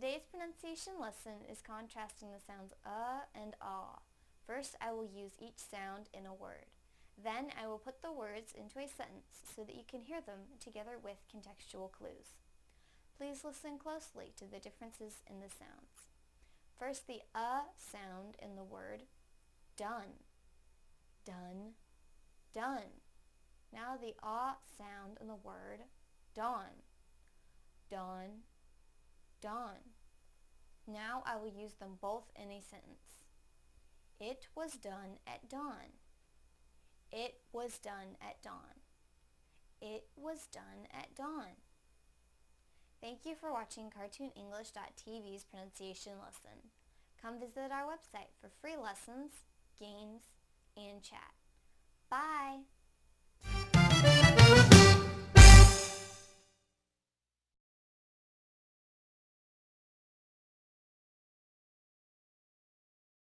Today's pronunciation lesson is contrasting the sounds and ah. First, I will use each sound in a word. Then I will put the words into a sentence so that you can hear them together with contextual clues. Please listen closely to the differences in the sounds. First, the sound in the word done, done, done. Now the sound in the word dawn, dawn, dawn. Now I will use them both in a sentence. It was done at dawn. It was done at dawn. It was done at dawn. Thank you for watching CartoonEnglish.tv's pronunciation lesson. Come visit our website for free lessons, games, and chat. Bye!